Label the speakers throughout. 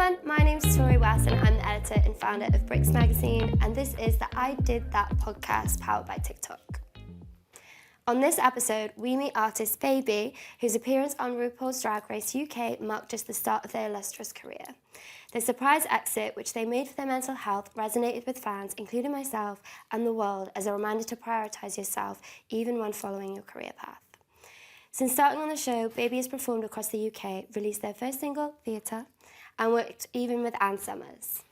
Speaker 1: everyone, my name's Tori West and I'm the editor and founder of BRIT Magazine, and this is the I Did That podcast powered by TickTock. On this episode, we meet artist Baby, whose appearance on RuPaul's Drag Race UK marked just the start of their illustrious career. Their surprise exit, which they made for their mental health, resonated with fans, including myself and the world, as a reminder to prioritise yourself even when following your career path. Since starting on the show, Baby has performed across the UK, released their first single, Theatre, and worked even with Ann Summers.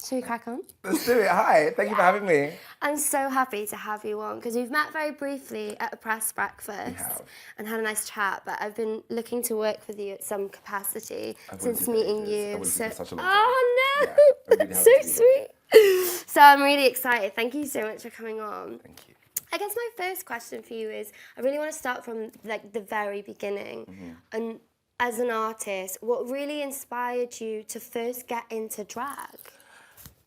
Speaker 1: Should we crack on?
Speaker 2: Let's do it. Hi, thank you for having me.
Speaker 1: I'm so happy to have you on because we've met very briefly at a press breakfast and had a nice chat, but I've been looking to work with you at some capacity since meeting you.
Speaker 2: So,
Speaker 1: oh no,
Speaker 2: yeah,
Speaker 1: that's so sweet. So I'm really excited. Thank you so much for coming on.
Speaker 2: Thank you.
Speaker 1: I guess my first question for you is, I really want to start from like the very beginning. And as an artist, what really inspired you to first get into drag?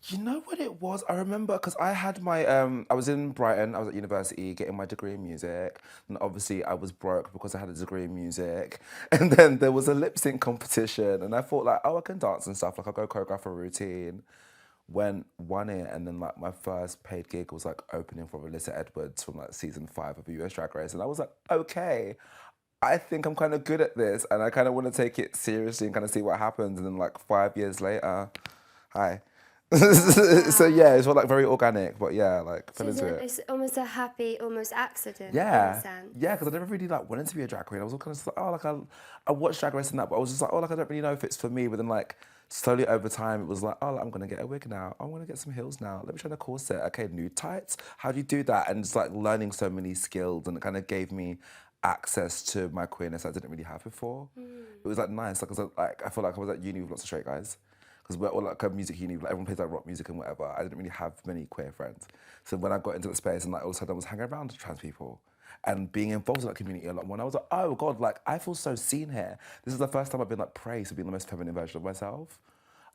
Speaker 2: You know what it was? I remember because I had my, I was in Brighton, I was at university getting my degree in music. And obviously I was broke because I had a degree in music. And then there was a lip sync competition and I thought like, oh, I can dance and stuff. Like I'll go choreograph a routine. Won it, and then like my first paid gig was like opening for Alyssa Edwards from like season 5 of US Drag Race. And I was like, okay, I think I'm kind of good at this and I kind of want to take it seriously and kind of see what happens. And then like 5 years later, hi. So yeah, it's all like very organic, but yeah, like fell into it.
Speaker 1: It's almost a happy, almost accident.
Speaker 2: Yeah,
Speaker 1: in a sense.
Speaker 2: yeah, because I never really like wanted to be a drag queen. I was all kind of just like, oh, like I watched Drag Race and that, but I was just like, oh, like I don't really know if it's for me. But then like slowly over time, it was like, oh, like, I'm gonna get a wig now. I'm gonna get some heels now. Let me try the corset. Okay, nude tights. How do you do that? And just like learning so many skills, and it kind of gave me access to my queerness I didn't really have before. It was like nice, like I feel like I was at uni with lots of straight guys. Because we're all like a music uni, like everyone plays like rock music and whatever. I didn't really have many queer friends. So when I got into the space and like all of a sudden I was hanging around with trans people and being involved in that community a lot more, and I was like, oh God, like I feel so seen here. This is the first time I've been like praised for being the most feminine version of myself.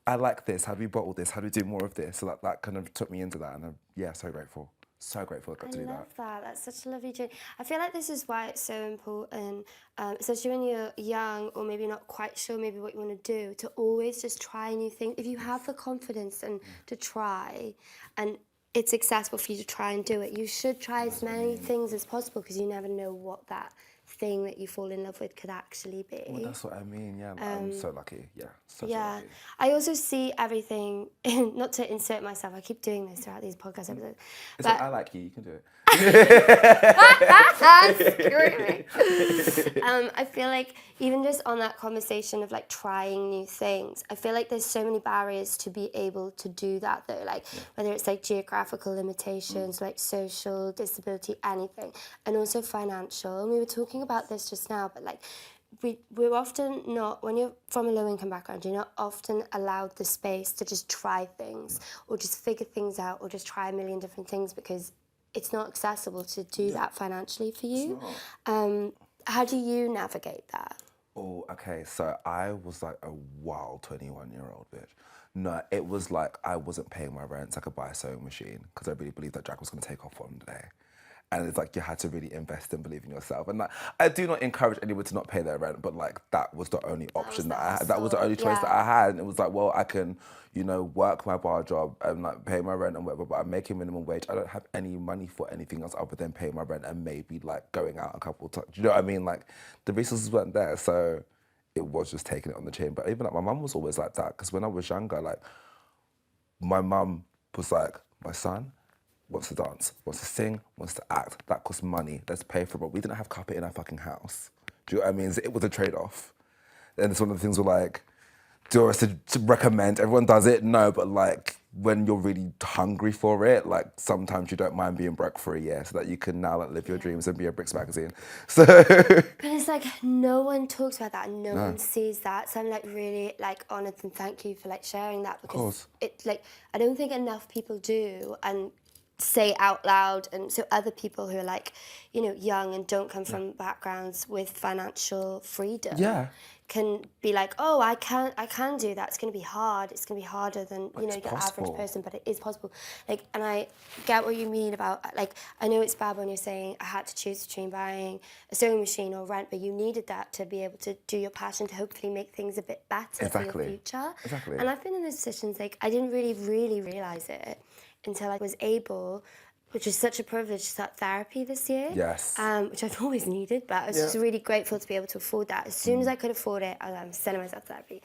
Speaker 2: I like this, how do we bottle this? How do we do more of this? So that kind of took me into that, and I'm, yeah, so grateful. So grateful I got to do that.
Speaker 1: I love that. That's such a lovely journey. I feel like this is why it's so important, especially when you're young or maybe not quite sure maybe what you want to do, to always just try new things. If you have the confidence and to try, and it's accessible for you to try and do it, you should try as many things as possible because you never know what that thing that you fall in love with could actually be.
Speaker 2: Well, that's what I mean, yeah. I'm so lucky, yeah. So lucky.
Speaker 1: I also see everything, not to insert myself, I keep doing this throughout these podcast episodes.
Speaker 2: It's like, I like you can do it.
Speaker 1: Screaming. I feel like even just on that conversation of like trying new things, I feel like there's so many barriers to be able to do that though, like whether it's like geographical limitations, like social, disability, anything, and also financial. And we were talking about this just now, but like we're often not, when you're from a low-income background, you're not often allowed the space to just try things or just figure things out or just try a million different things because it's not accessible to do that financially for you. How do you navigate that?
Speaker 2: Oh, okay, so I was like a wild 21-year-old bitch. No, it was like I wasn't paying my rent so I could buy a sewing machine because I really believed that drag was going to take off one day. And it's like you had to really invest and believe in yourself. And like, I do not encourage anyone to not pay their rent, but like that was the only option that I had. That was the only choice that I had. And it was like, well, I can, you know, work my bar job and like pay my rent and whatever, but I'm making minimum wage. I don't have any money for anything else other than paying my rent and maybe like going out a couple of times. Do you know what I mean? Like the resources weren't there. So it was just taking it on the chin. But even like my mum was always like that. Because when I was younger, like my mum was like, my son wants to dance, wants to sing, wants to act. That costs money. Let's pay for it. But we didn't have carpet in our fucking house. Do you know what I mean? So it was a trade-off. And it's one of the things where like, do I to recommend? Everyone does it? No, but like when you're really hungry for it, like sometimes you don't mind being broke for a year so that you can now like live your dreams and be a BRIT Magazine. So.
Speaker 1: But it's like no one talks about that and no one sees that. So I'm like really like honoured and thank you for like sharing that because it like I don't think enough people do, and say out loud, and so other people who are like, you know, young and don't come from backgrounds with financial freedom can be like, oh, I can do that. It's going to be hard. It's going to be harder than, you know, your average person, but it is possible. Like, and I get what you mean about, like, I know it's bad when you're saying I had to choose between buying a sewing machine or rent, but you needed that to be able to do your passion, to hopefully make things a bit better for your future.
Speaker 2: Exactly.
Speaker 1: And I've been in those positions, like, I didn't really realise it until I was able, which was such a privilege, to start therapy this year.
Speaker 2: Yes.
Speaker 1: Which I've always needed, but I was just really grateful to be able to afford that. As soon as I could afford it, I was like, I'm sending myself to therapy.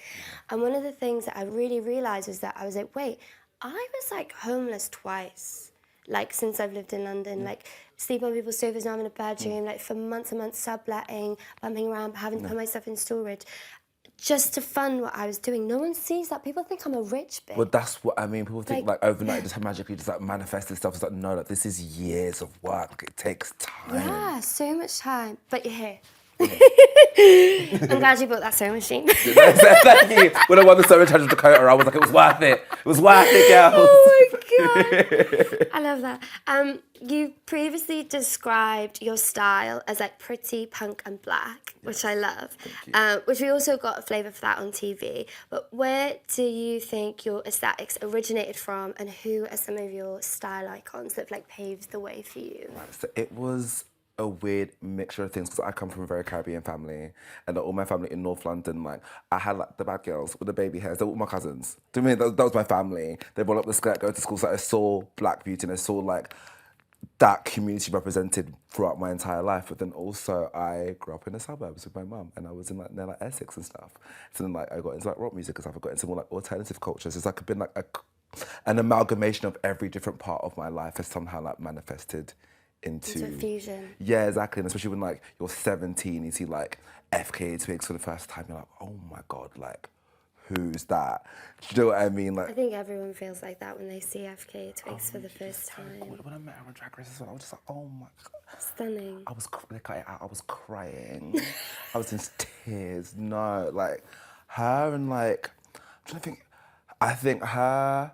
Speaker 1: And one of the things that I really realised was that I was like, wait, I was like homeless twice, like since I've lived in London, like sleep on people's sofas, not having a bedroom, like for months and months subletting, bumping around, having to put myself in storage. Just to fund what I was doing. No one sees that. People think I'm a rich bitch.
Speaker 2: Well, that's what I mean. People think like overnight it just magically just like manifested stuff. It's like, no, like this is years of work. Like, it takes time.
Speaker 1: Yeah, so much time. But you're here. I'm glad you bought that sewing machine.
Speaker 2: Thank you. When I won the sewing challenge with Dakota, I was like, it was worth it. It was worth it, girls.
Speaker 1: Oh my God. I love that. You previously described your style as like pretty, punk and black, which I love. Which we also got a flavour for that on TV. But where do you think your aesthetics originated from, and who are some of your style icons that have like paved the way for you?
Speaker 2: Right, so it was a weird mixture of things because I come from a very Caribbean family, and all my family in North London, like I had like the bad girls with the baby hairs. They were all my cousins. Do you mean that was my family? They roll up the skirt, go to school. So I saw black beauty, and I saw like that community represented throughout my entire life. But then also I grew up in the suburbs with my mum, and I was in like near like Essex and stuff. So then like I got into like rock music and stuff. I got into more like alternative cultures. It's like been like an amalgamation of every different part of my life has somehow like manifested into
Speaker 1: a fusion.
Speaker 2: Yeah, exactly. And especially when like you're 17, you see like FKA Twigs for the first time, you're like, oh my God, like who's that? Do you know what I mean? Like,
Speaker 1: I think everyone feels like that when they see FK Twigs for the first time.
Speaker 2: when I met her on Drag Race as well, I was just like, oh my God.
Speaker 1: Stunning.
Speaker 2: I was crying. I was in tears. No, like her and like, I'm trying to think. I think her.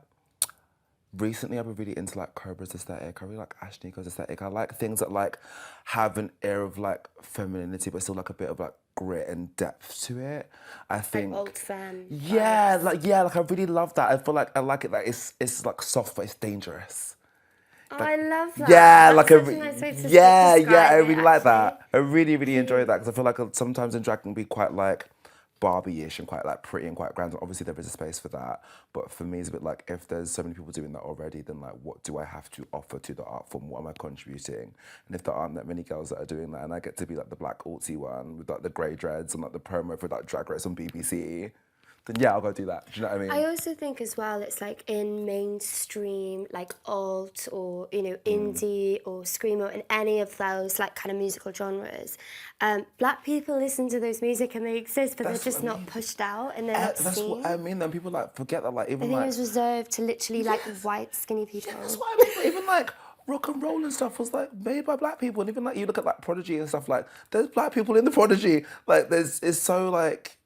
Speaker 2: Recently, I've been really into like Cobra's aesthetic. I really like Ashniko's aesthetic. I like things that like have an air of like femininity, but still like a bit of like grit and depth to it. I think
Speaker 1: like old femme.
Speaker 2: Yeah, like I really love that. I feel like I like it. Like it's like soft, but it's dangerous.
Speaker 1: Oh, I love that.
Speaker 2: Yeah,
Speaker 1: that's
Speaker 2: like
Speaker 1: such a nice way to describe
Speaker 2: I
Speaker 1: it,
Speaker 2: really like that.
Speaker 1: actually.
Speaker 2: I really enjoy that because I feel like sometimes in drag can be quite like Barbie-ish and quite like pretty and quite grand. Obviously there is a space for that, but for me it's a bit like if there's so many people doing that already, then like what do I have to offer to the art form? What am I contributing? And if there aren't that many girls that are doing that, and I get to be like the black altsy one with like the grey dreads and like the promo for like Drag Race on BBC, then yeah, I'll go do that. Do you know what I mean?
Speaker 1: I also think as well, it's like in mainstream, like alt or, you know, indie or screamo and any of those like kind of musical genres. Black people listen to those music and they exist, but they're just not pushed out and they're not
Speaker 2: That's
Speaker 1: seen.
Speaker 2: what I mean. Then people like forget that like even
Speaker 1: I think
Speaker 2: like
Speaker 1: it was reserved to literally like white skinny people.
Speaker 2: Yeah, that's what I mean. Even like rock and roll and stuff was like made by black people, and even like you look at like Prodigy and stuff, like there's black people in the Prodigy. Like it's so like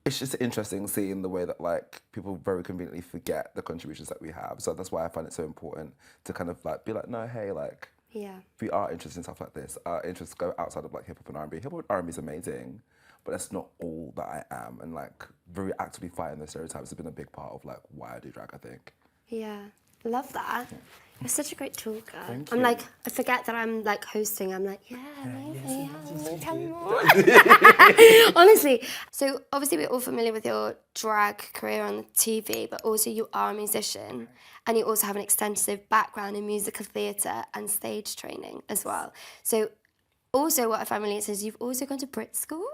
Speaker 2: it's just interesting seeing the way that like people very conveniently forget the contributions that we have. So that's why I find it so important to kind of like be like, no, hey, like we are interested in stuff like this. Our interests go outside of like hip hop and R&B. Hip hop and R&B is amazing, but that's not all that I am. And like very actively fighting those stereotypes has been a big part of like why I do drag, I think.
Speaker 1: Yeah, love that. You're such a great talker.
Speaker 2: Thank
Speaker 1: I'm
Speaker 2: you.
Speaker 1: like, I forget that I'm like hosting. I'm like, come on. Honestly. So obviously we're all familiar with your drag career on the TV, but also you are a musician and you also have an extensive background in musical theatre and stage training as well. So also what I find really is you've also gone to BRIT School?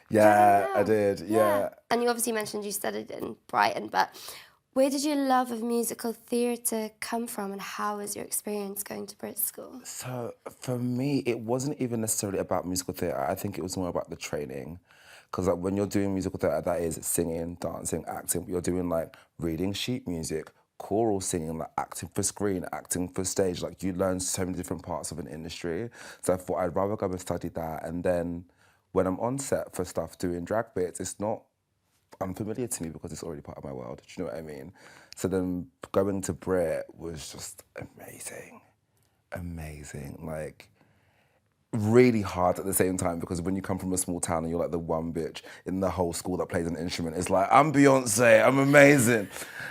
Speaker 2: Yeah, I did, yeah.
Speaker 1: And you obviously mentioned you studied in Brighton, but where did your love of musical theatre come from and how was your experience going to BRIT School?
Speaker 2: So for me, it wasn't even necessarily about musical theatre. I think it was more about the training. Because like when you're doing musical theatre, that is singing, dancing, acting. You're doing like reading sheet music, choral singing, like acting for screen, acting for stage. Like you learn so many different parts of an industry. So I thought I'd rather go and study that. And then when I'm on set for stuff doing drag bits, it's not unfamiliar to me because it's already part of my world. Do you know what I mean? So then going to Brit was just amazing. amazing. Like, really hard at the same time, because when you come from a small town and you're like the one bitch in the whole school that plays an instrument, it's like, I'm Beyonce, I'm amazing.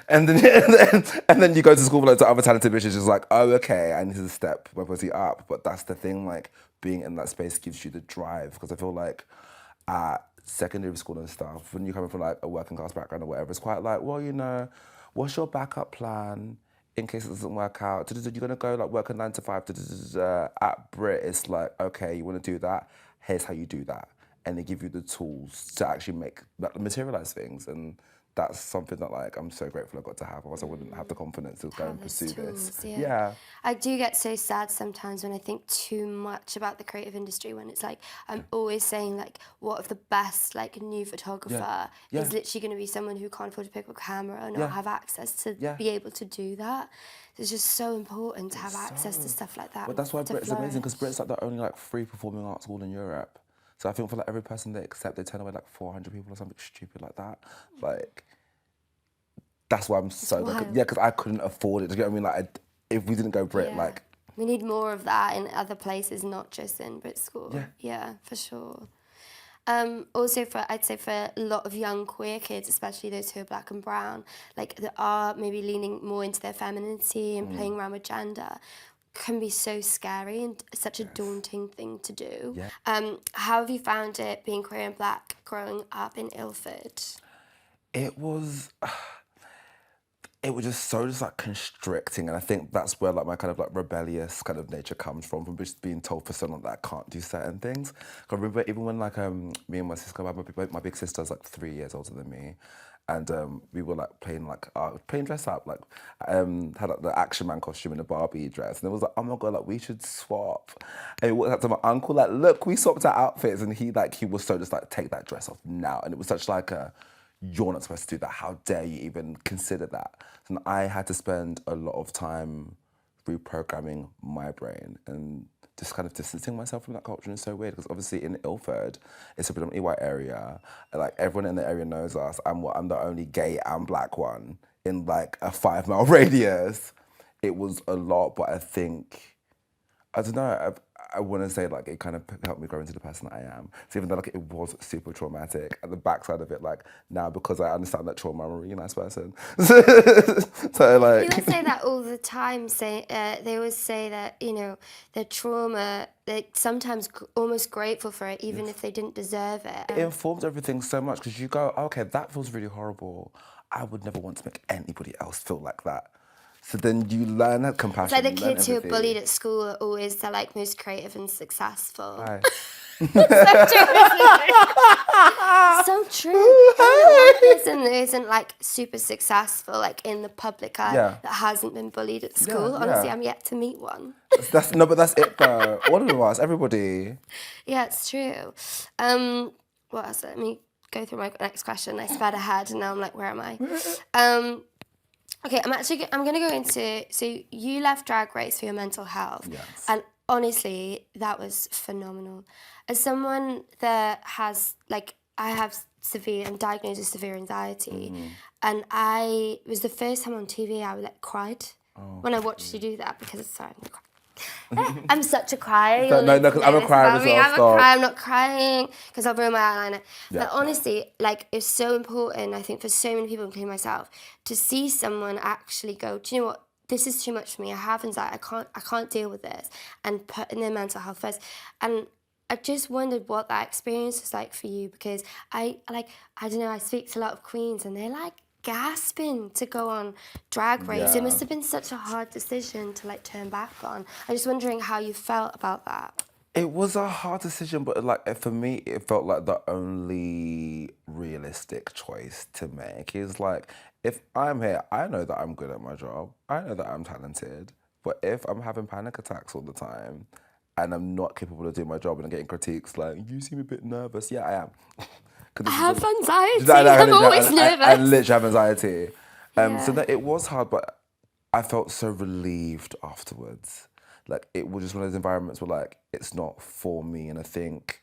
Speaker 2: And then and then you go to school with loads of other talented bitches, it's like, oh, okay, I need to step my pussy up. But that's the thing, like, being in that space gives you the drive, because I feel like at secondary school and stuff, when you're coming from like a working class background or whatever, it's quite like, well, you know, what's your backup plan in case it doesn't work out? You're gonna go like work a 9 to 5. At BRIT, it's like, okay, you wanna do that? Here's how you do that. And they give you the tools to actually make, like, materialize things. And that's something that, like, I'm so grateful I got to have, otherwise I wouldn't have the confidence to go and pursue this. Yeah.
Speaker 1: I do get so sad sometimes when I think too much about the creative industry, when it's like, I'm always saying, like, what if the best, like, new photographer is literally going to be someone who can't afford to pick up a camera and not have access to be able to do that. It's just so important to have access to stuff like that.
Speaker 2: But that's why BRIT's amazing, because BRIT's like the only like free performing arts school in Europe. So I think for like every person they accept, they turn away like 400 people or something stupid like that. Like, that's why I'm so good. Yeah, because I couldn't afford it. Do you get what I mean? Like, if we didn't go BRIT, like,
Speaker 1: we need more of that in other places, not just in BRIT School. Yeah, for sure. Also, I'd say for a lot of young queer kids, especially those who are black and brown, like, that are maybe leaning more into their femininity and playing around with gender, can be so scary and such a daunting thing to do. How have you found it being queer and black growing up in Ilford?
Speaker 2: It was just so like constricting, and I think that's where like my kind of like rebellious kind of nature comes from just being told for so long that I can't do certain things. I remember even when like me and my sister, my big sister's like 3 years older than me, and we were like playing dress up, like had like the Action Man costume and a Barbie dress, and it was like, oh my god, like we should swap. And we walked up to my uncle, like, look, we swapped our outfits, and he was so just like, take that dress off now, and it was such like a, you're not supposed to do that, how dare you even consider that? And I had to spend a lot of time reprogramming my brain and just kind of distancing myself from that culture. And it's so weird, because obviously in Ilford, it's a predominantly white area, and like everyone in the area knows us. I'm the only gay and black one in like a 5-mile radius. It was a lot, but I think, I don't know, I want to say like it kind of helped me grow into the person that I am. So even though like it was super traumatic, at the backside of it, like now because I understand that trauma, I'm a really nice person. So like,
Speaker 1: people say that all the time. They always say that, you know, their trauma, they're sometimes almost grateful for it, even if they didn't deserve it.
Speaker 2: It informs everything so much, because you go, okay, that feels really horrible. I would never want to make anybody else feel like that. So then you learn that compassion.
Speaker 1: It's like the kids who are bullied at school are always the like most creative and successful.
Speaker 2: Right.
Speaker 1: So true. One person that isn't like super successful, like in the public eye, that hasn't been bullied at school. Honestly, I'm yet to meet one.
Speaker 2: But that's it though. All of us, everybody.
Speaker 1: Yeah, it's true. What else? Let me go through my next question. I sped ahead and now I'm like, where am I? Okay, I'm going to go into, so you left Drag Race for your mental health.
Speaker 2: Yes.
Speaker 1: And honestly, that was phenomenal. As someone that has, like, I'm diagnosed with severe anxiety. And it was the first time on TV I like cried when I watched you do that, because sorry, I'm not crying. I'm such a crier.
Speaker 2: No, because I'm a crier as well.
Speaker 1: I'm not crying because I'll ruin my eyeliner. But honestly, like, it's so important, I think, for so many people, including myself, to see someone actually go, do you know what? This is too much for me. I have anxiety. I can't deal with this, and put in their mental health first. And I just wondered what that experience was like for you, because I don't know, I speak to a lot of queens and they're like gasping to go on Drag Race. It must have been such a hard decision to like turn back on. I'm just wondering how you felt about that.
Speaker 2: It was a hard decision, but like for me, it felt like the only realistic choice to make. Is like, if I'm here, I know that I'm good at my job. I know that I'm talented. But if I'm having panic attacks all the time and I'm not capable of doing my job and I'm getting critiques like, you seem a bit nervous. Yeah, I am.
Speaker 1: I have anxiety. I'm always nervous.
Speaker 2: I literally have anxiety. So that it was hard, but I felt so relieved afterwards. Like, it was just one of those environments where, like, it's not for me. And I think,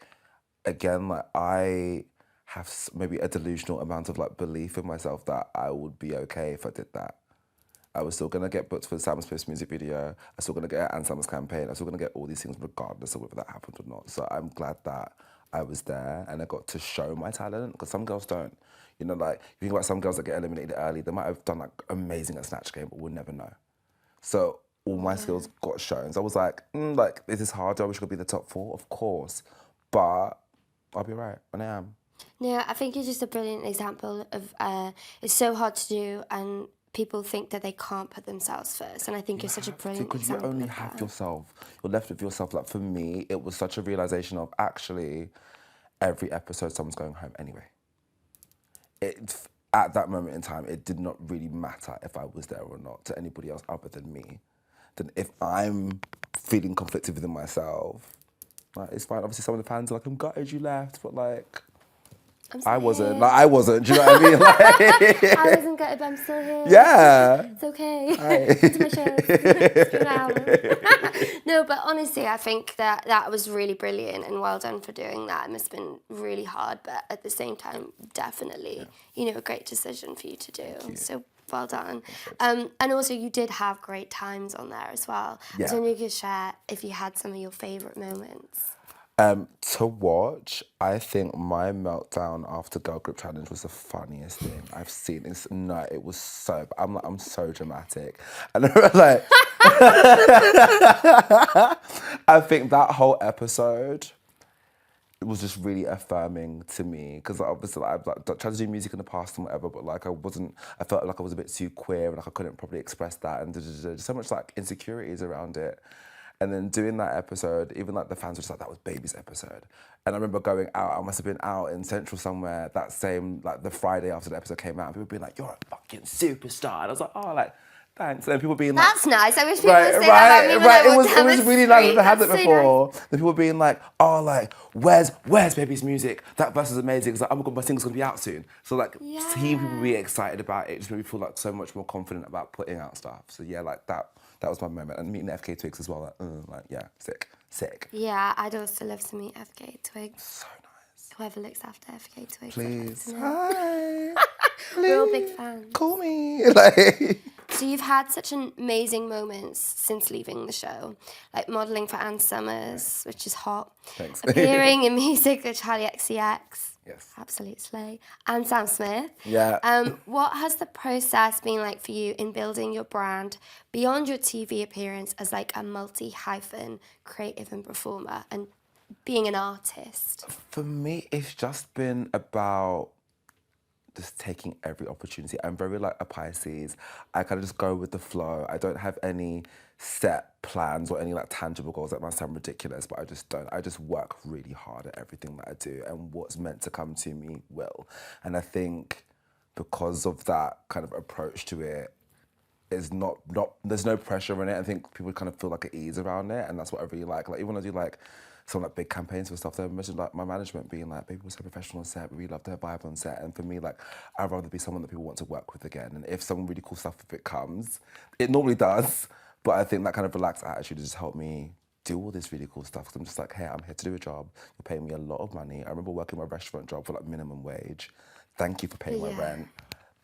Speaker 2: again, like, I have maybe a delusional amount of, like, belief in myself that I would be okay if I did that. I was still gonna get booked for the Sam Smith's music video. I was still gonna get Ann Summers campaign. I was still gonna get all these things regardless of whether that happened or not. So I'm glad that I was there and I got to show my talent, because some girls don't. You know, like, you think about some girls that get eliminated early, they might have done like amazing at Snatch Game, but we'll never know. So all my skills got shown. So I was like, is this hard? Do I wish I could be the top 4? Of course. But I'll be right, and I am.
Speaker 1: Yeah, I think you're just a brilliant example of it's so hard to do, and people think that they can't put themselves first. And I think you're such a brilliant
Speaker 2: Because
Speaker 1: example.
Speaker 2: you only have yourself. You're left with yourself. Like, for me, it was such a realization of, actually, every episode someone's going home anyway. At that moment in time, it did not really matter if I was there or not to anybody else other than me. Then if I'm feeling conflicted within myself, like, it's fine. Obviously, some of the fans are like, I'm gutted you left, but like, I wasn't. Like, I wasn't. Do you know what I mean? Like,
Speaker 1: I wasn't gutted, but I'm still here.
Speaker 2: Yeah.
Speaker 1: It's okay. It's my show. It's been an hour. No, but honestly, I think that was really brilliant, and well done for doing that. It must have been really hard, but at the same time, definitely, a great decision for you to do. So well done. And also, you did have great times on there as well.
Speaker 2: Yeah.
Speaker 1: So you could share if you had some of your favourite moments.
Speaker 2: To watch, I think my meltdown after Girl Group Challenge was the funniest thing I've seen. It was so, I'm so dramatic. And like, I think that whole episode, it was just really affirming to me, because obviously I've tried to do music in the past and whatever, but like I felt like I was a bit too queer and like I couldn't probably express that, and there's so much like insecurities around it. And then doing that episode, even like the fans were just like, that was Baby's episode. And I remember going out, I must have been out in Central somewhere that same, like the Friday after the episode came out, and people being like, you're a fucking superstar. And I was like, oh, like, thanks. And then people being like,
Speaker 1: that's nice. I wish people would say that about me.
Speaker 2: Right. It was really nice. I've never had that before. Nice. Then people being like, oh, like, where's Baby's music? That verse is amazing. It's like, oh my God, my single's gonna be out soon. So like, seeing people be excited about it just made me feel like so much more confident about putting out stuff. So yeah, like that was my moment. And meeting FK Twigs as well, like yeah, sick.
Speaker 1: Yeah, I'd also love to meet FK Twigs.
Speaker 2: So nice.
Speaker 1: Whoever looks after FK Twigs.
Speaker 2: Please. Hi.
Speaker 1: We're all big fans.
Speaker 2: Call me. Like.
Speaker 1: So you've had such amazing moments since leaving the show, like modelling for Ann Summers, which is hot.
Speaker 2: Thanks.
Speaker 1: Appearing in music with Charlie XCX.
Speaker 2: Yes.
Speaker 1: Absolute slay. And Sam Smith.
Speaker 2: Yeah.
Speaker 1: What has the process been like for you in building your brand beyond your TV appearance as like a multi-hyphen creative and performer and being an artist?
Speaker 2: For me, it's just been about just taking every opportunity. I'm very like a Pisces. I kind of just go with the flow. I don't have any set plans or any like tangible goals. That might sound ridiculous, but I just don't. I just work really hard at everything that I do, and what's meant to come to me will. And I think because of that kind of approach to it, is not there's no pressure in it. I think people kind of feel like at ease around it, and that's what I really like. Like, even when I do like some like big campaigns for stuff, they mentioned like my management being like, Baby was so professional on set, we really loved her vibe on set. And for me, like, I'd rather be someone that people want to work with again. And if some really cool stuff, if it comes, it normally does, but I think that kind of relaxed attitude has just helped me do all this really cool stuff. Because I'm just like, hey, I'm here to do a job. You're paying me a lot of money. I remember working my restaurant job for like minimum wage. Thank you for paying my rent.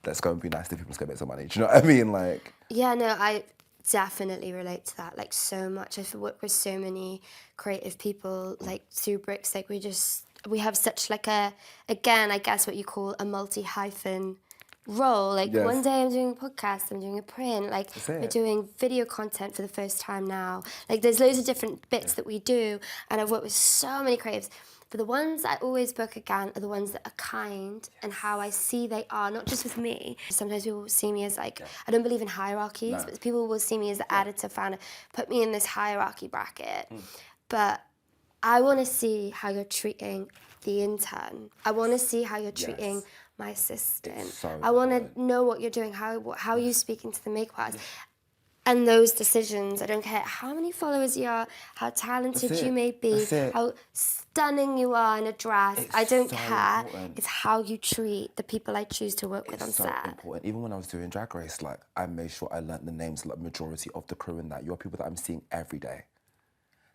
Speaker 2: Let's go and be nice to people, let's go make some money. Do you know what I mean? Like, yeah,
Speaker 1: no, I definitely relate to that, like, so much. I work with so many creative people, like, through BRIT, like, we have such, like, again, I guess what you call a multi-hyphen role. Like, one day I'm doing a podcast, I'm doing a print, like, we're doing video content for the first time now. Like, there's loads of different bits that we do, and I've worked with so many creatives. But the ones I always book again are the ones that are kind and how I see they are, not just with me. Sometimes people will see me as like, I don't believe in hierarchies, but people will see me as the editor, founder, put me in this hierarchy bracket. But I want to see how you're treating the intern. I want to see how you're treating my assistant. I want to know what you're doing, how are you speaking to the makeup artist. And those decisions, I don't care how many followers you are, how talented you may be, how stunning you are in a dress. I don't care. Important. It's how you treat the people I choose to work with on set. It's so
Speaker 2: important. Even when I was doing Drag Race, like, I made sure I learnt the names of the majority of the crew in that. You're people that I'm seeing every day.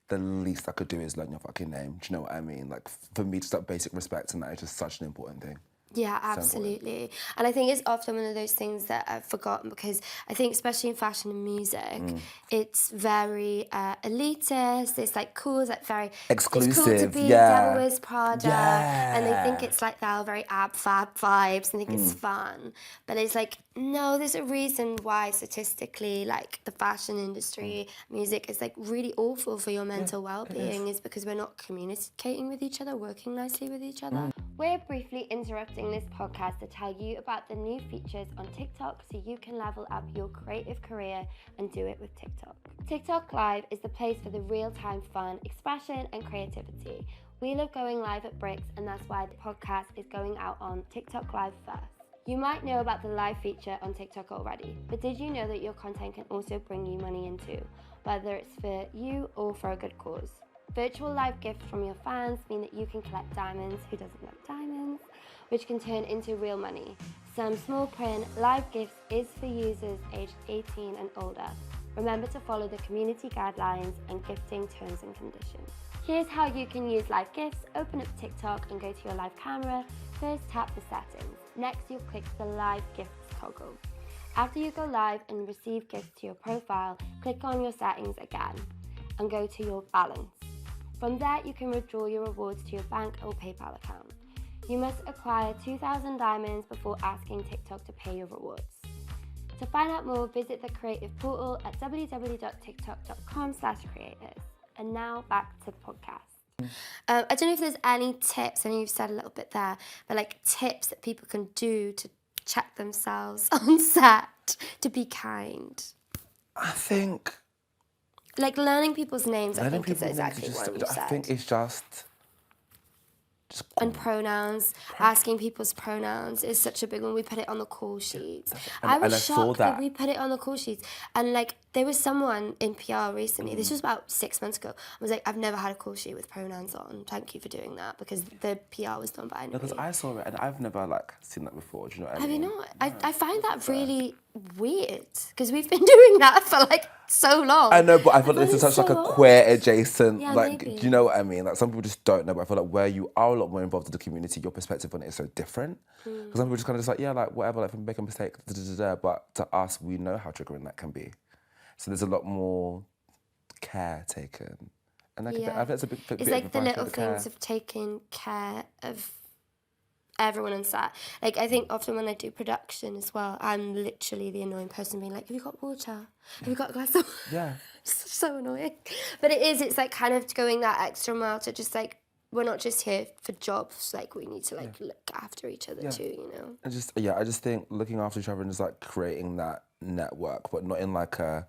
Speaker 2: The least I could do is learn your fucking name. Do you know what I mean? Like, for me, just that basic respect, and that is just such an important thing.
Speaker 1: Yeah, absolutely. And I think it's often one of those things that I've forgotten because I think especially in fashion and music, it's very elitist, it's like cool, it's like very...
Speaker 2: Exclusive,
Speaker 1: it's cool to be Devil Wears Prada. And they think it's like that very ab-fab vibes and think it's fun. But it's like, no, there's a reason why statistically, like the fashion industry, music is like really awful for your mental well-being is because we're not communicating with each other, working nicely with each other. We're briefly interrupting this podcast to tell you about the new features on TickTock so you can level up your creative career and do it with TickTock. TickTock Live is the place for the real-time fun, expression and creativity. We love going live at BRIT and that's why the podcast is going out on TickTock Live first. You might know about the live feature on TickTock already, but did you know that your content can also bring you money in too, whether it's for you or for a good cause? Virtual live gifts from your fans mean that you can collect diamonds, who doesn't love diamonds, which can turn into real money. Some small print live gifts is for users aged 18 and older. Remember to follow the community guidelines and gifting terms and conditions. Here's how you can use live gifts. Open up TickTock and go to your live camera. First tap the settings. Next you'll click the live gifts toggle. After you go live and receive gifts to your profile, click on your settings again and go to your balance. From there, you can withdraw your rewards to your bank or PayPal account. You must acquire 2,000 diamonds before asking TickTock to pay your rewards. To find out more, visit the creative portal at www.ticktock.com/creators. And now back to the podcast. I don't know if there's any tips, I know you've said a little bit there, but like tips that people can do to check themselves on set, to be kind.
Speaker 2: I think...
Speaker 1: like learning people's names, I think is exactly what you said.
Speaker 2: I think it's just
Speaker 1: and pronouns, asking people's pronouns is such a big one. We put it on the call sheets.
Speaker 2: And
Speaker 1: I was
Speaker 2: saw
Speaker 1: shocked that
Speaker 2: that
Speaker 1: we put it on the call sheets. And like there was someone in PR recently, this was about 6 months ago, I was like, I've never had a call sheet with pronouns on. Thank you for doing that because the PR was done by
Speaker 2: because I saw it and I've never like seen that before. Do you know what I
Speaker 1: Have
Speaker 2: mean?
Speaker 1: you not? I find that really weird because we've been doing that for like so long.
Speaker 2: I know, but I feel like this is such like a queer adjacent,
Speaker 1: Yeah,
Speaker 2: like,
Speaker 1: maybe.
Speaker 2: do you know what I mean? Like some people just don't know, but I feel like where you are a lot more involved in the community, your perspective on it is so different. Because some people just kind of just like, yeah, like whatever, like if we make a mistake, but to us, we know how triggering that can be. So there's a lot more care taken. And like, I think it's a bit
Speaker 1: it's like the little things of taking care of everyone on set. Like I think often when I do production as well, I'm literally the annoying person being like, have you got water? Have you got a glass of water?
Speaker 2: Yeah.
Speaker 1: It's so annoying. But it's like kind of going that extra mile to just like, we're not just here for jobs, like we need to like look after each other too, you know?
Speaker 2: I just think looking after each other and just like creating that network, but not in like a,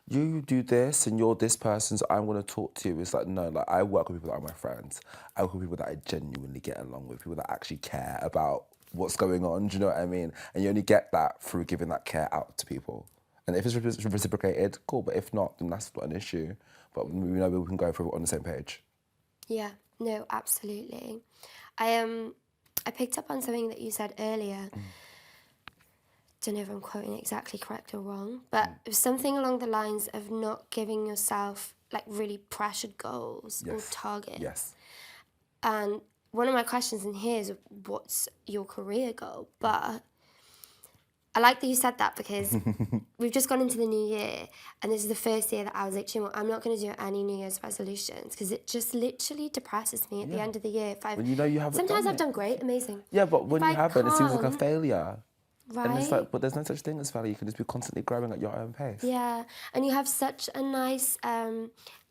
Speaker 2: you do this and you're this person, so I'm going to talk to you. It's like, no, like I work with people that are my friends. I work with people that I genuinely get along with, people that actually care about what's going on, do you know what I mean? And you only get that through giving that care out to people. And if it's reciprocated, cool, but if not, then that's not an issue. But we know we can go through it on the same page.
Speaker 1: Yeah, no, absolutely. I picked up on something that you said earlier. Don't know if I'm quoting it exactly correct or wrong, but it was something along the lines of not giving yourself like really pressured goals or targets.
Speaker 2: Yes.
Speaker 1: And one of my questions in here is, what's your career goal? But I like that you said that because we've just gone into the new year and this is the first year that I was like, you know what, I'm not going to do any New Year's resolutions because it just literally depresses me at the end of the year. If
Speaker 2: when you know you haven't
Speaker 1: sometimes I've done great, amazing.
Speaker 2: Yeah, but when you haven't, it seems like a
Speaker 1: can't,
Speaker 2: failure.
Speaker 1: Right.
Speaker 2: And it's like, but there's no such thing as failure. You can just be constantly growing at your own pace.
Speaker 1: Yeah, and you have such a nice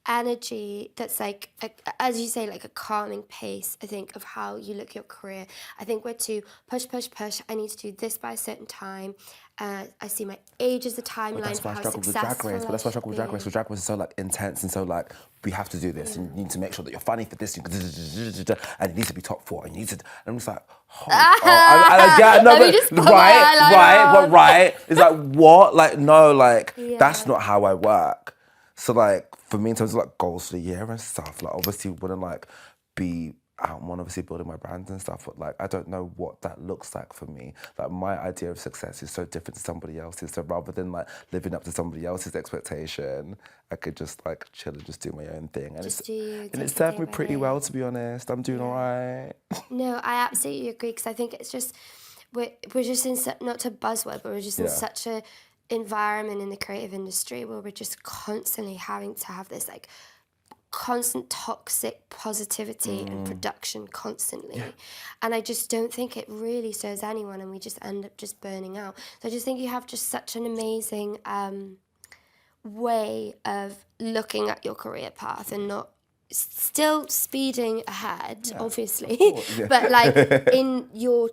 Speaker 1: energy that's like, as you say, like a calming pace, I think, of how you look at your career. I think we're to push. I need to do this by a certain time. I see my age as a timeline.
Speaker 2: That's why I struggle with Drag Race. But that's why I struggle with Drag Race. Because Drag Race is so like intense and so like, we have to do this. And you need to make sure that you're funny for this. And it needs to be top 4. And you need to. And I'm just like, right. It's like, what? Like, no, like, that's not how I work. So like, for me, in terms of like goals for the year and stuff, like obviously want to like be out on obviously building my brand and stuff, but like I don't know what that looks like for me. Like my idea of success is so different to somebody else's. So rather than like living up to somebody else's expectation, I could just like chill and just do my own thing. And it served me pretty well, to be honest. I'm doing all right.
Speaker 1: No, I absolutely agree, because I think it's just we're just in not to buzzword, but we're just in such a environment in the creative industry where we're just constantly having to have this like constant toxic positivity and production constantly, and I just don't think it really serves anyone, and we just end up just burning out. So I just think you have just such an amazing way of looking at your career path and not still speeding ahead, obviously, but like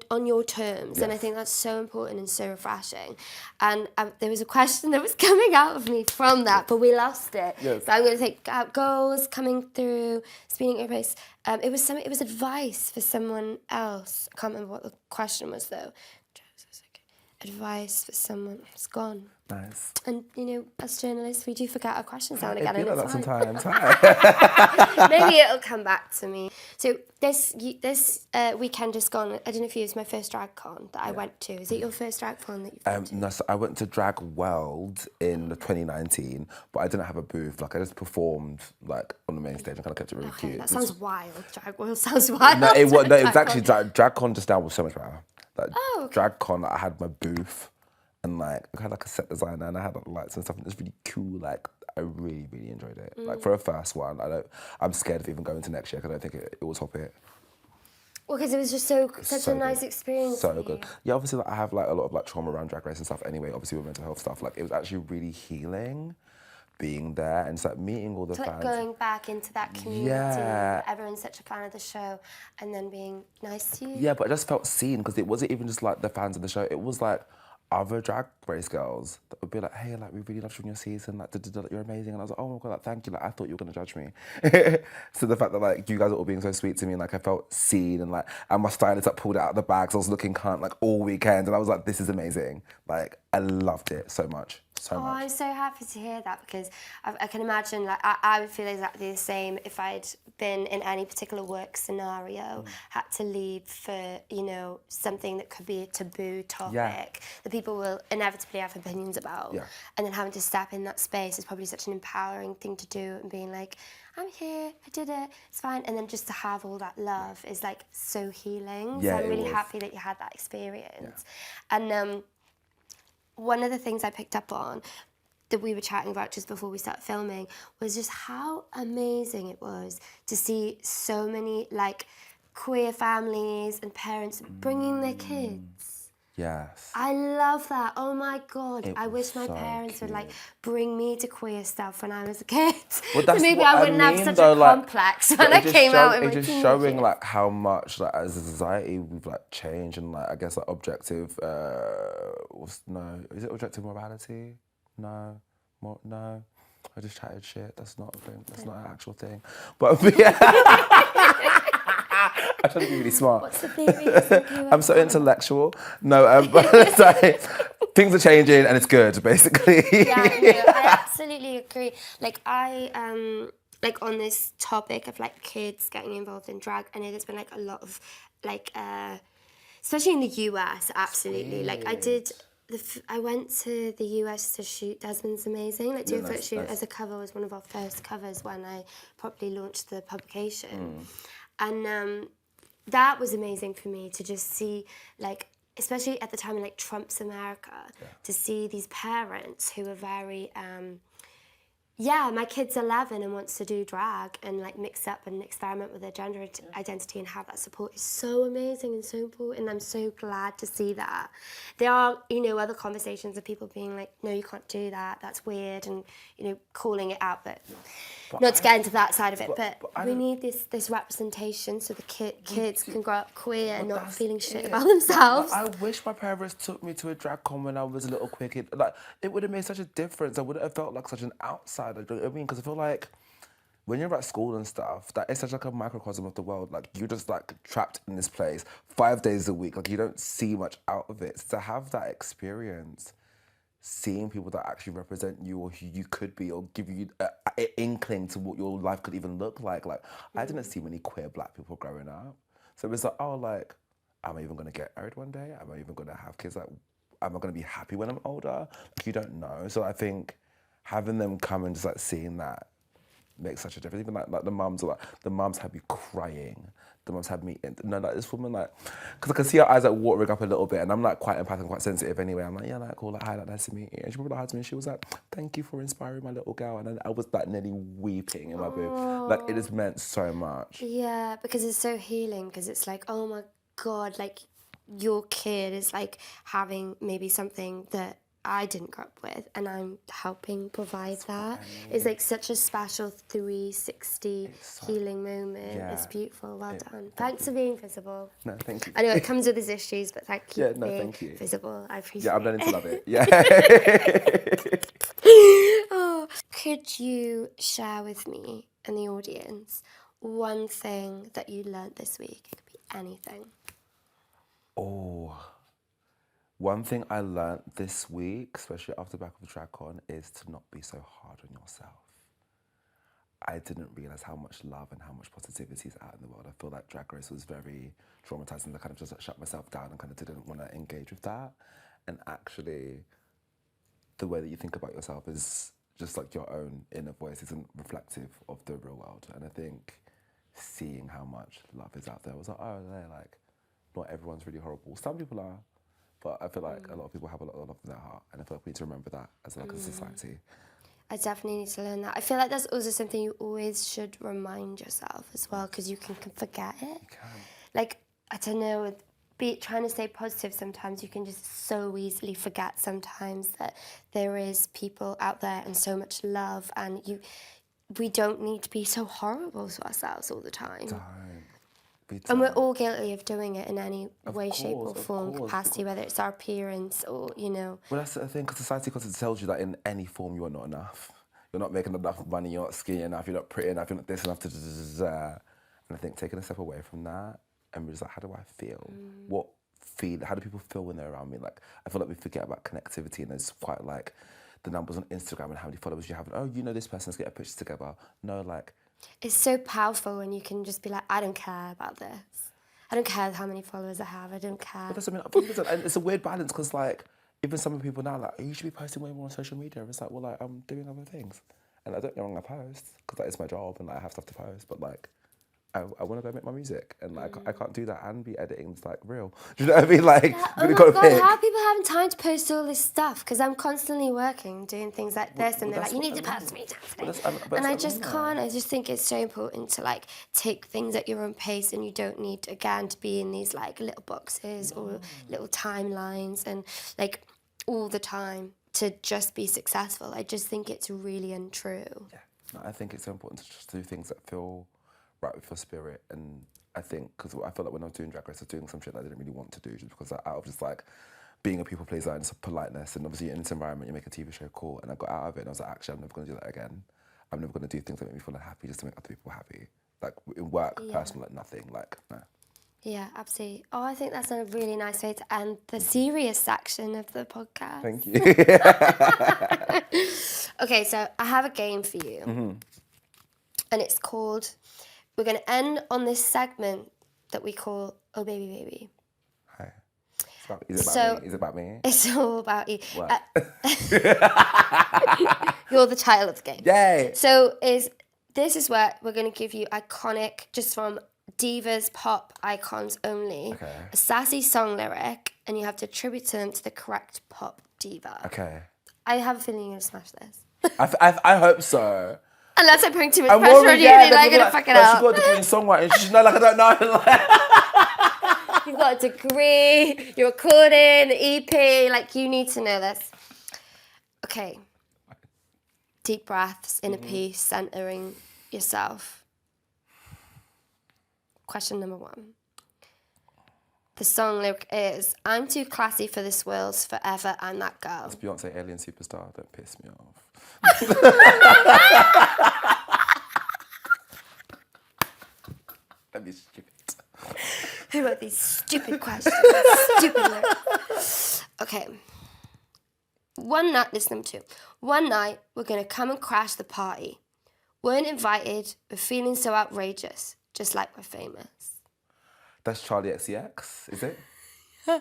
Speaker 1: on your terms, and I think that's so important and so refreshing. And there was a question that was coming out of me from that, but we lost it. So I'm going to take out goals coming through, speeding at your pace. It was advice for someone else. I can't remember what the question was though. Advice for someone. It's gone.
Speaker 2: Nice.
Speaker 1: And you know, as journalists, we do forget our questions now and again.
Speaker 2: I feel like that sometimes.
Speaker 1: Maybe it'll come back to me. So this weekend just gone. I don't know if it was my first drag con that I went to. Is it your first drag con that you've been to?
Speaker 2: No, so I went to Drag World in 2019, but I didn't have a booth. Like I just performed like on the main stage and kind of kept it really cute.
Speaker 1: That sounds wild. Drag World sounds wild.
Speaker 2: No, it was actually Drag Con just now was so much better. Like,
Speaker 1: okay.
Speaker 2: Drag Con, I had my booth, and like I had like a set designer, and I had like lights and stuff, and it was really cool. Like I really, really enjoyed it. Like for a first one, I'm scared of even going to next year because I don't think it will top it.
Speaker 1: Well, because it was just such a nice experience.
Speaker 2: So good. Yeah, obviously like, I have like a lot of like trauma around Drag Race and stuff. Anyway, obviously with mental health stuff, like it was actually really healing being there and just like meeting all the fans.
Speaker 1: Like going back into that community, where everyone's such a fan of the show, and then being nice to you.
Speaker 2: Yeah, but I just felt seen because it wasn't even just like the fans of the show. It was like other Drag Race girls that would be like, hey, like we really loved you in your season, like you're amazing. And I was like, oh my god, like thank you. Like I thought you were gonna judge me. So the fact that like you guys are all being so sweet to me, and like I felt seen, and like and my stylist like pulled it out of the bag, so I was looking cunt like all weekend, and I was like, this is amazing. Like I loved it so much. So much.
Speaker 1: I'm so happy to hear that, because I can imagine like I would feel exactly the same if I'd been in any particular work scenario, had to leave for, you know, something that could be a taboo topic that people will inevitably have opinions about. And then having to step in that space is probably such an empowering thing to do, and being like, I'm here, I did it, it's fine. And then just to have all that love is like so healing. So I'm really happy that you had that experience. And one of the things I picked up on that we were chatting about just before we started filming was just how amazing it was to see so many like queer families and parents bringing their kids.
Speaker 2: Yes.
Speaker 1: I love that. Oh my God. I wish my parents would like bring me to queer stuff when I was a kid.
Speaker 2: Well, that's
Speaker 1: so maybe
Speaker 2: what
Speaker 1: I wouldn't have such
Speaker 2: though,
Speaker 1: a complex when I came out in my
Speaker 2: It's just showing like how much like as a society we've like changed, and like I guess like objective is it objective morality? No. No. I just chatted shit. That's not a thing. That's not an actual thing. But yeah. I'm trying to be really smart.
Speaker 1: What's the theory?
Speaker 2: I'm so intellectual. No, but it's like, things are changing and it's good, basically.
Speaker 1: Yeah, no, I absolutely agree. Like like on this topic of like kids getting involved in drag, I know there's been like a lot of like, especially in the US, absolutely. Like I went to the US to shoot Desmond's Amazing. Like do a photo shoot as a cover, was one of our first covers when I properly launched the publication. And that was amazing for me to just see, like, especially at the time in like Trump's America, to see these parents who are very, my kid's 11 and wants to do drag and like mix up and experiment with their gender identity and have that support is so amazing and so important. And I'm so glad to see that. There are, you know, other conversations of people being like, no, you can't do that, that's weird, and, you know, calling it out, but not to get into that side of it, but we need this representation so the kids can grow up queer and not feeling shit about themselves.
Speaker 2: I wish my parents took me to a drag con when I was a little queer kid. Like, it would have made such a difference. I wouldn't have felt like such an outsider. You know what I mean? Because I feel like when you're at school and stuff, that is such like a microcosm of the world. Like, you're just like trapped in this place 5 days a week. Like, you don't see much out of it. So to have that experience, seeing people that actually represent you or who you could be or give you an inkling to what your life could even look like. Like, I didn't see many queer black people growing up. So it's like, oh, like, am I even going to get married one day? Am I even going to have kids? Like, am I going to be happy when I'm older? Like, you don't know. So I think having them come and just like seeing that makes such a difference. Even like the mums are like, the mums had me crying. The mums had me, like this woman like, because I can see her eyes like watering up a little bit, and I'm like quite empathic and quite sensitive anyway. I'm like, yeah, like cool, like hi, like nice to meet you. And she brought her to me and she was like, thank you for inspiring my little girl. And then I was like nearly weeping in my booth. Like it has meant so much.
Speaker 1: Yeah, because it's so healing, because it's like, oh my God, like your kid is like having maybe something that I didn't grow up with, and I'm helping provide that. It's like such a special 360 healing moment.
Speaker 2: Yeah.
Speaker 1: It's beautiful. Well done. Thanks for being visible.
Speaker 2: No, thank you.
Speaker 1: I know it comes with its issues, but thank you for being
Speaker 2: thank you.
Speaker 1: visible. I appreciate it.
Speaker 2: Yeah, I'm learning to love it. Yeah.
Speaker 1: Oh, could you share with me and the audience one thing that you learnt this week? It could be anything.
Speaker 2: Oh. One thing I learned this week, especially after the back of the DragCon, is to not be so hard on yourself. I didn't realise how much love and how much positivity is out in the world. I feel like Drag Race was very traumatising. I kind of just like, shut myself down and kind of didn't want to engage with that. And actually, the way that you think about yourself is just like your own inner voice isn't reflective of the real world. And I think seeing how much love is out there, I was like, oh, yeah, like, not everyone's really horrible. Some people are. But I feel like a lot of people have a lot of love in their heart, and I feel like we need to remember that as like a society.
Speaker 1: I definitely need to learn that. I feel like that's also something you always should remind yourself as well, because you can forget it.
Speaker 2: You can.
Speaker 1: Like, I don't know, trying to stay positive sometimes, you can just so easily forget sometimes that there is people out there and so much love, and we don't need to be so horrible to ourselves all the time. And we're all guilty of doing it in any way, shape or form, capacity, whether it's our appearance or, you know.
Speaker 2: Well, that's the thing, because society constantly tells you that in any form you are not enough. You're not making enough money, you're not skinny enough, you're not pretty enough, you're not this enough, and I think taking a step away from that and be just like, how do I feel? How do people feel when they're around me? Like, I feel like we forget about connectivity, and it's quite like the numbers on Instagram and how many followers you have. And, oh, you know this person, let's get a picture together. No, like...
Speaker 1: It's so powerful when you can just be like, I don't care about this. I don't care how many followers I have. I don't care.
Speaker 2: But that's, I mean, and it's a weird balance, because like, even some people now, like, you should be posting way more on social media. It's like, well, like, I'm doing other things. And I don't get wrong, I post, because like, it's my job and like, I have stuff to post. But like, I want to go make my music, and like, I can't do that and be editing. It's like real. Do you know what I mean? Like,
Speaker 1: yeah, oh my God, how are people having time to post all this stuff? Because I'm constantly working, doing things like this, and they're like, you need to post me today. And I just can't. I just think it's so important to like take things at your own pace, and you don't need, again, to be in these like little boxes or little timelines and like all the time to just be successful. I just think it's really untrue.
Speaker 2: Yeah, no, I think it's so important to just do things that feel right with your spirit. And I think, because I felt like when I was doing Drag Race, I was doing some shit that I didn't really want to do, just because out of just like being a people pleaser and just politeness, and obviously in this environment you make a TV show cool, and I got out of it and I was like, actually, I'm never going to do that again. I'm never going to do things that make me feel unhappy just to make other people happy. Like in work, personal, like nothing, like no.
Speaker 1: Yeah, absolutely. Oh, I think that's a really nice way to end the serious section of the podcast.
Speaker 2: Thank you.
Speaker 1: Okay, so I have a game for you. And it's called, we're going to end on this segment that we call Oh Baby Baby.
Speaker 2: Hi. Is it about me?
Speaker 1: It's all about you.
Speaker 2: What?
Speaker 1: You're the title of the game.
Speaker 2: Yay!
Speaker 1: So this is where we're going to give you iconic, just from divas, pop icons only, a sassy song lyric, and you have to attribute to them to the correct pop diva.
Speaker 2: Okay.
Speaker 1: I have a feeling you're going to smash this.
Speaker 2: I hope so.
Speaker 1: Unless I'm putting too much pressure on you, then I'm going to fuck it up.
Speaker 2: She's got a degree in songwriting. She's like, I don't know.
Speaker 1: You've got a degree, you're recording, EP, like, you need to know this. Okay. Deep breaths, inner peace, centering yourself. Question number 1. The song lyric is, I'm too classy for this world's forever, I'm that girl.
Speaker 2: It's Beyonce, alien superstar, don't piss me off. That'd be stupid.
Speaker 1: Who wrote these stupid questions? Stupid lyrics. Okay. One night, this is number 2. One night, we're going to come and crash the party. Weren't invited, we're feeling so outrageous, just like we're famous.
Speaker 2: That's Charlie XCX, is it?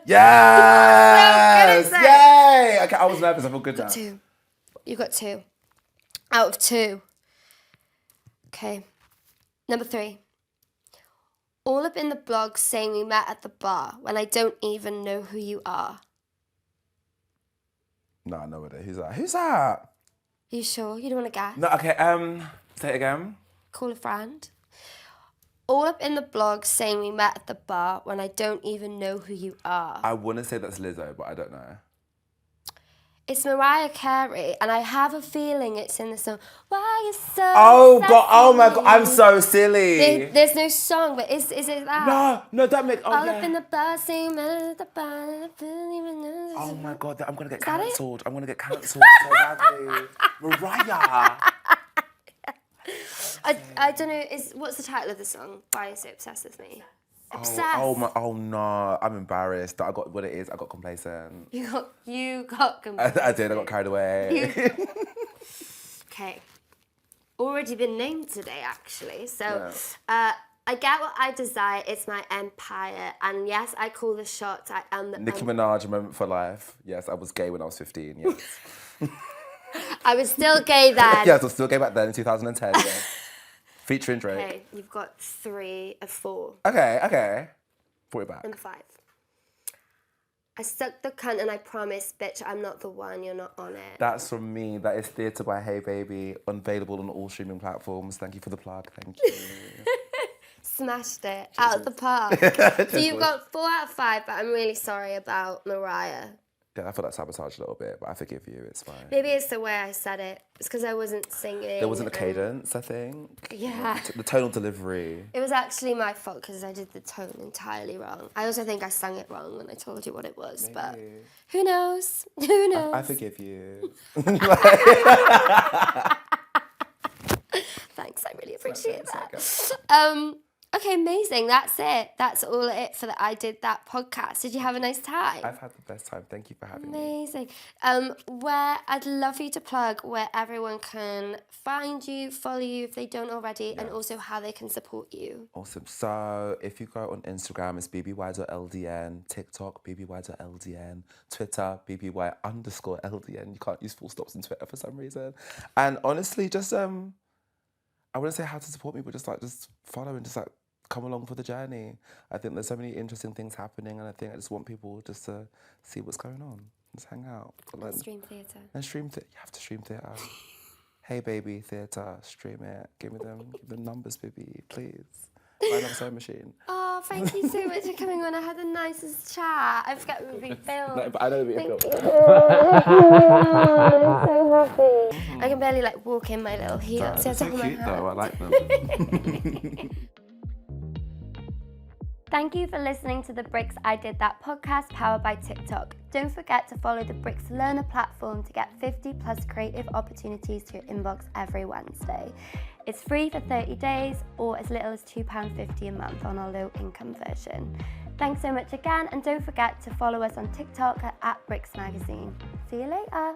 Speaker 2: Yes!
Speaker 1: So good,
Speaker 2: Yay! Okay, I was nervous, I feel good now.
Speaker 1: 2. You got 2. Out of 2. Okay. Number 3. All up in the blog saying we met at the bar when I don't even know who you are.
Speaker 2: No, I know what it is. Who's that? Who's that?
Speaker 1: You sure? You don't want to guess?
Speaker 2: No, okay, say it again.
Speaker 1: Call a friend. All up in the blog saying we met at the bar when I don't even know who you are.
Speaker 2: I want to say that's Lizzo, but I don't know.
Speaker 1: It's Mariah Carey, and I have a feeling it's in the song. Why you so
Speaker 2: Oh
Speaker 1: sassy?
Speaker 2: God! Oh my God! I'm so silly.
Speaker 1: There's no song, but is it that?
Speaker 2: No, that makes. Oh,
Speaker 1: All
Speaker 2: yeah.
Speaker 1: up in the bar saying we met at the bar and I don't even know.
Speaker 2: Oh my God! I'm gonna get
Speaker 1: that it?
Speaker 2: cancelled. I'm gonna get cancelled so badly. Mariah.
Speaker 1: I don't know. What's the title of the song? Why are you so obsessed with me? Obsessed.
Speaker 2: Oh no! I'm embarrassed that I got what it is. I got complacent.
Speaker 1: You got complacent.
Speaker 2: I did. I got carried away.
Speaker 1: Okay. Already been named today, actually. So,
Speaker 2: Yeah.
Speaker 1: I get what I desire. It's my empire, and yes, I call the shots. I am the.
Speaker 2: Nicki Minaj, a moment for life. Yes, I was gay when I was 15. Yes.
Speaker 1: I was still gay then.
Speaker 2: Yes, I was still gay back then in 2010. Yes. Featuring Drake.
Speaker 1: Okay, you've got 3 of 4.
Speaker 2: Okay. Put it back.
Speaker 1: Number 5. I sucked the cunt and I promise, bitch, I'm not the one, you're not on it.
Speaker 2: That's from me. That is Theatre by Hey Baby, available on all streaming platforms. Thank you for the plug. Thank you.
Speaker 1: Smashed it out of the park. So you've got 4 out of 5, but I'm really sorry about Mariah.
Speaker 2: Yeah, I feel like sabotage a little bit, but I forgive you. It's fine.
Speaker 1: Maybe it's the way I said it. It's because I wasn't singing.
Speaker 2: There wasn't a cadence, I think.
Speaker 1: Yeah.
Speaker 2: The tonal delivery.
Speaker 1: It was actually my fault because I did the tone entirely wrong. I also think I sang it wrong when I told you what it was, but who knows? Who knows?
Speaker 2: I forgive you.
Speaker 1: Thanks, I really appreciate that. Okay, amazing. That's it. That's all it for the I Did That podcast. Did you have a nice time?
Speaker 2: I've had the best time. Thank you for having me.
Speaker 1: Amazing. Where I'd love for you to plug where everyone can find you, follow you if they don't already, and also how they can support you.
Speaker 2: Awesome. So if you go on Instagram, it's bby.ldn, TikTok, bby.ldn, Twitter, bby_LDN. You can't use full stops on Twitter for some reason. And honestly, just I wouldn't say how to support me, but just follow and just come along for the journey. I think there's so many interesting things happening, and I think I just want people just to see what's going on. Just hang out.
Speaker 1: And stream theatre.
Speaker 2: And stream theatre. You have to stream theatre. Hey baby, theatre, stream it. Give the numbers, baby, please. Buy another sewing machine.
Speaker 1: Oh, thank you so much for coming on. I had the nicest chat. I forget we were being filmed.
Speaker 2: No, but I know we're being filmed.
Speaker 1: I'm so happy. I can barely walk in my little heels.
Speaker 2: They're so cute though. I like them.
Speaker 1: Thank you for listening to the Bricks I Did That podcast powered by TickTock. Don't forget to follow the Bricks Learner platform to get 50+ creative opportunities to your inbox every Wednesday. It's free for 30 days or as little as £2.50 a month on our low income version. Thanks so much again, and don't forget to follow us on TikTok at Bricks Magazine. See you later.